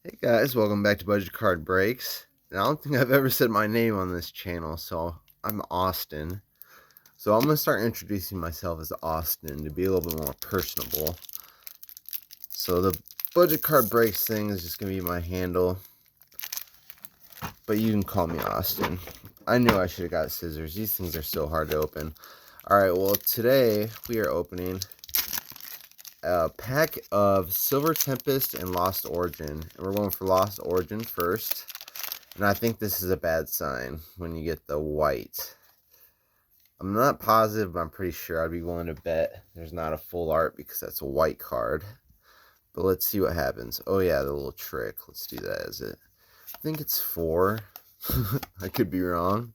Hey guys, welcome back to Budget Card Breaks. And I don't think I've ever said my name on this channel, so I'm Austin. So I'm gonna start introducing myself as Austin to be a little bit more personable. So the Budget Card Breaks thing is just gonna be my handle, but you can call me Austin. I knew I should have got scissors. These things are so hard to open. Alright, well today we are opening a pack of Silver Tempest and Lost Origin. And we're going for Lost Origin first. And I think this is a bad sign when you get the white. I'm not positive, but I'm pretty sure I'd be willing to bet there's not a full art because that's a white card. But let's see what happens. Oh yeah, the little trick. Let's do that as it. I think it's 4. I could be wrong.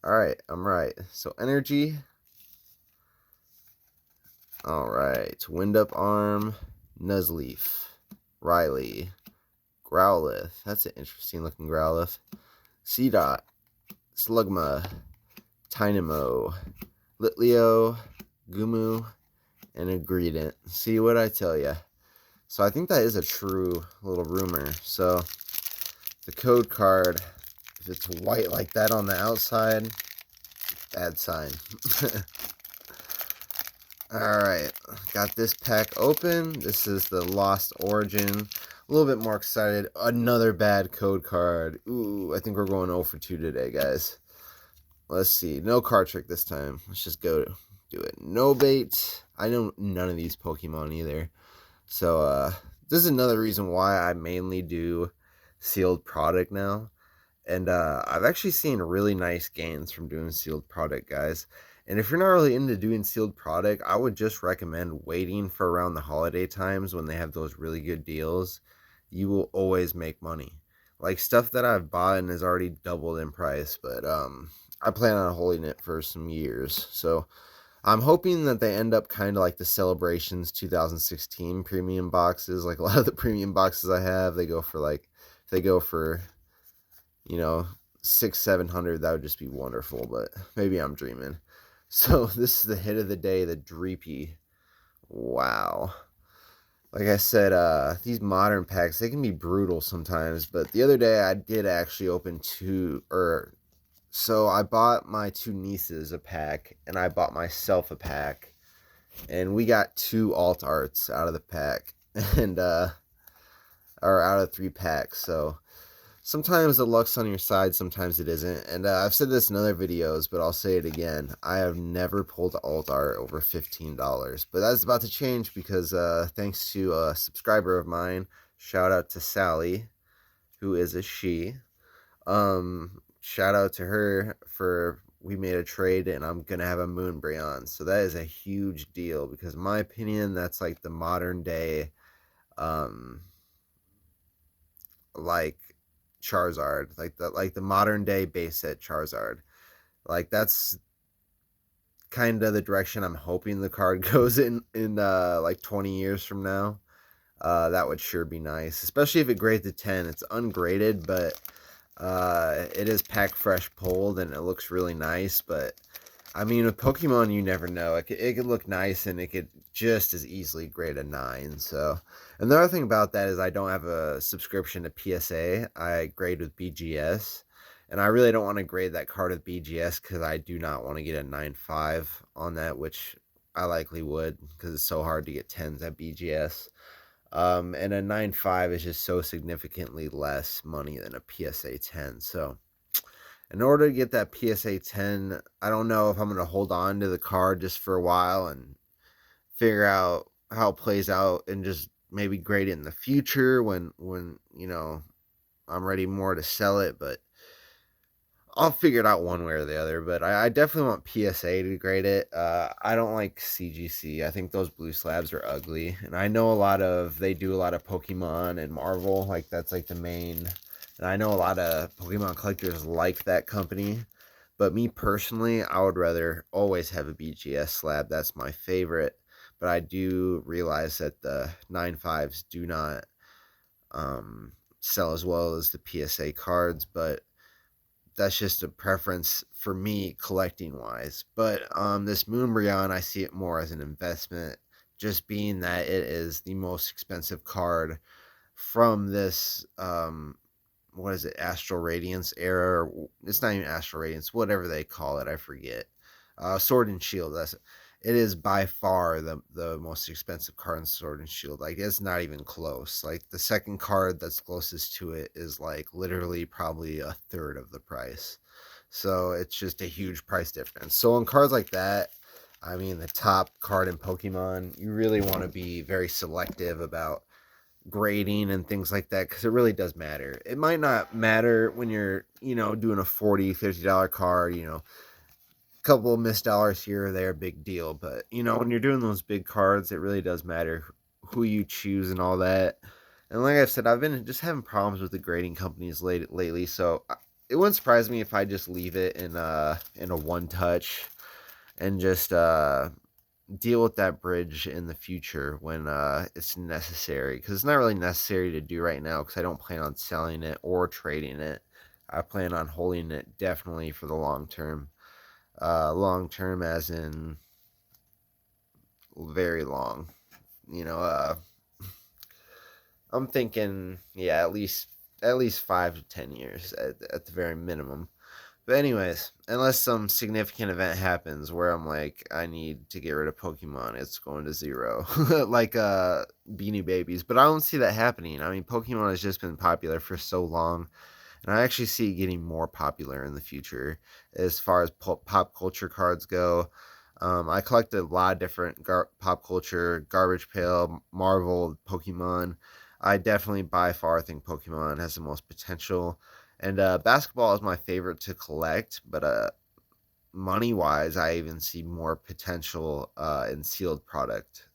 Alright, I'm right. So energy. Alright. Wind Up Arm. Nuzleaf. Riley. Growlithe. That's an interesting looking Growlithe. Seedot. Slugma. Tynamo, Litleo, Gumu, and Ingredient. See what I tell ya. So I think that is a true little rumor. So the code card, if it's white like that on the outside, bad sign. Alright, got this pack open. This is the Lost Origin. A little bit more excited. Another bad code card. Ooh, I think we're going 0 for 2 today, guys. Let's see. No card trick this time. Let's just go do it. No bait. I know none of these Pokemon either. So, this is another reason why I mainly do sealed product now. And I've actually seen really nice gains from doing sealed product, guys. And if you're not really into doing sealed product, I would just recommend waiting for around the holiday times when they have those really good deals. You will always make money. Like stuff that I've bought and has already doubled in price, but I plan on holding it for some years. So I'm hoping that they end up kind of like the Celebrations 2016 premium boxes. Like a lot of the premium boxes I have, they go for like, if they go for, you know, 600-700, that would just be wonderful, but maybe I'm dreaming. So this is the hit of the day, the Dreepy. Wow. Like I said, these modern packs, they can be brutal sometimes, but the other day I did actually open so I bought my 2 nieces a pack, and I bought myself a pack, and we got 2 alt arts out of the pack, and or out of 3 packs. So sometimes the luck's on your side, sometimes it isn't. And I've said this in other videos, but I'll say it again. I have never pulled alt art over $15, but that's about to change because thanks to a subscriber of mine, shout out to Sally, who is a she. Shout out to her for we made a trade and I'm gonna have a Moonbreon. So that is a huge deal because in my opinion, that's like the modern day um like Charizard, like the modern day base set Charizard. Like that's kind of the direction I'm hoping the card goes in like 20 years from now. That would sure be nice, especially if it grades to 10. It's ungraded, but it is pack fresh pulled and it looks really nice. But I mean, with Pokemon, you never know. It could look nice and it could just as easily grade a 9. So, and the other thing about that is I don't have a subscription to PSA. I grade with BGS. And I really don't want to grade that card with BGS because I do not want to get a 9.5 on that, which I likely would because it's so hard to get 10s at BGS. And a 9.5 is just so significantly less money than a PSA 10. So, in order to get that PSA 10, I don't know if I'm going to hold on to the card just for a while and figure out how it plays out and just maybe grade it in the future when you know I'm ready more to sell it, but I'll figure it out one way or the other. But I definitely want PSA to grade it. I don't like CGC. I think those blue slabs are ugly, and I know they do a lot of Pokemon and Marvel. Like that's like the main. And I know a lot of Pokemon collectors like that company. But me personally, I would rather always have a BGS slab. That's my favorite. But I do realize that the 9.5s do not sell as well as the PSA cards. But that's just a preference for me collecting wise. But this Moonbreon, I see it more as an investment, just being that it is the most expensive card from this what is it, Astral Radiance era, or it's not even Astral Radiance, whatever they call it, I forget. Sword and Shield, that's it is by far the most expensive card in Sword and Shield. Like it's not even close. Like the second card that's closest to it is like literally probably a third of the price. So it's just a huge price difference. So on cards like that, I mean the top card in Pokemon, you really want to be very selective about grading and things like that because it really does matter. It might not matter when you're, doing a $40, $50 card, a couple of missed dollars here or there, big deal. But, when you're doing those big cards, it really does matter who you choose and all that. And like I said, I've been just having problems with the grading companies lately, so it wouldn't surprise me if I just leave it in a one touch and just deal with that bridge in the future when it's necessary, because it's not really necessary to do right now because I don't plan on selling it or trading it. I plan on holding it definitely for the long term as in very long. you know uh I'm thinking, yeah, at least 5 to 10 years at the very minimum. But anyways, unless some significant event happens where I'm like, I need to get rid of Pokemon, it's going to zero. Like Beanie Babies. But I don't see that happening. I mean, Pokemon has just been popular for so long, and I actually see it getting more popular in the future as far as pop culture cards go. I collected a lot of different pop culture, Garbage Pail, Marvel, Pokemon. I definitely by far think Pokemon has the most potential. And basketball is my favorite to collect, but money wise, I even see more potential in sealed product.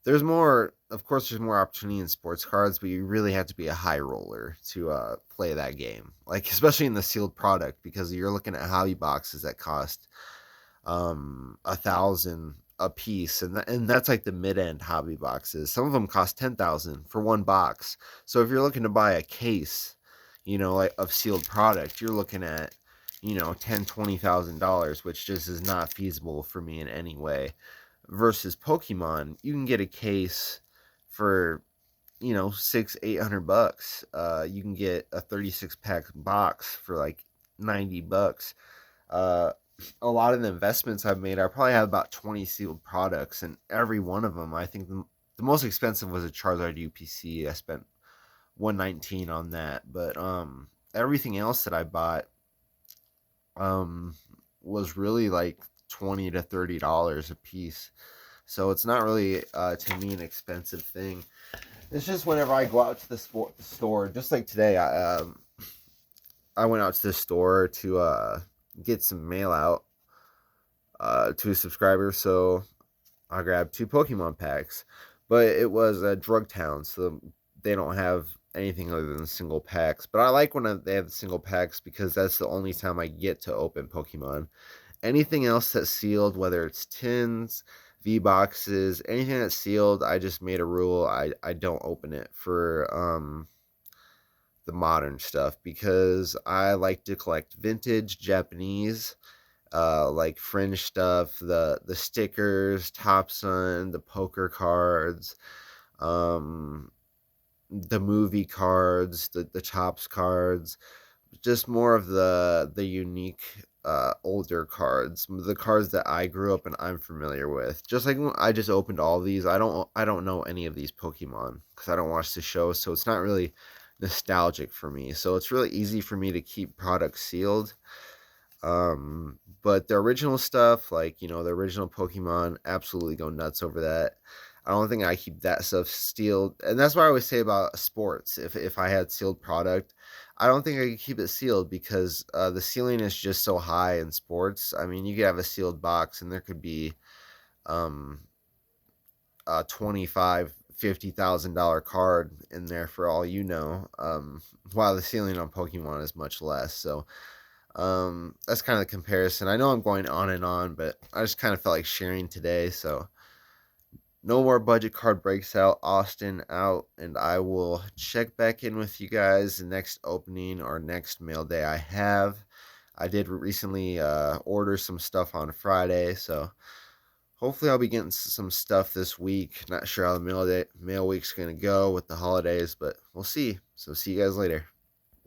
There's more, of course, there's more opportunity in sports cards, but you really have to be a high roller to play that game. Like, especially in the sealed product, because you're looking at hobby boxes that cost 1,000 a piece, and that's like the mid end hobby boxes. Some of them cost 10,000 for one box. So if you're looking to buy a case, like of sealed product, you're looking at, $10,000 to $20,000, which just is not feasible for me in any way. Versus Pokemon, you can get a case for, 600 800 bucks. You can get a 36 pack box for like 90 bucks. uh a lot of the investments I've made, I probably have about 20 sealed products, and every one of them, I think the most expensive was a Charizard UPC. I spent 119 on that, but everything else that I bought um was really like $20 to $30 a piece. So it's not really to me an expensive thing. It's just whenever I go out to the store, just like today, I went out to the store to get some mail out to a subscriber, so I grabbed two Pokemon packs. But it was a Drug Town, so they don't have anything other than single packs. But I like when they have the single packs because that's the only time I get to open Pokemon. Anything else that's sealed, whether it's tins, V boxes, anything that's sealed, I just made a rule. I don't open it for the modern stuff because I like to collect vintage Japanese, like fringe stuff, the stickers, Top Sun, the poker cards, um, the movie cards, the Chops cards, just more of the unique older cards, the cards that I grew up and I'm familiar with. Just like when I just opened all these, I don't know any of these Pokemon because I don't watch the show, so it's not really nostalgic for me. So it's really easy for me to keep products sealed. But the original stuff, like, the original Pokemon, absolutely go nuts over that. I don't think I keep that stuff sealed. And that's what I always say about sports. If I had sealed product, I don't think I could keep it sealed because the ceiling is just so high in sports. I mean, you could have a sealed box and there could be um 25 $50,000 card in there for all you know. While the ceiling on Pokemon is much less. So that's kind of the comparison. I know I'm going on and on, but I just kind of felt like sharing today. So no more budget card breaks out. Austin out, and I will check back in with you guys the next opening or next mail day I have. I did recently order some stuff on Friday, so hopefully I'll be getting some stuff this week. Not sure how the mail week's gonna go with the holidays, but we'll see. So see you guys later.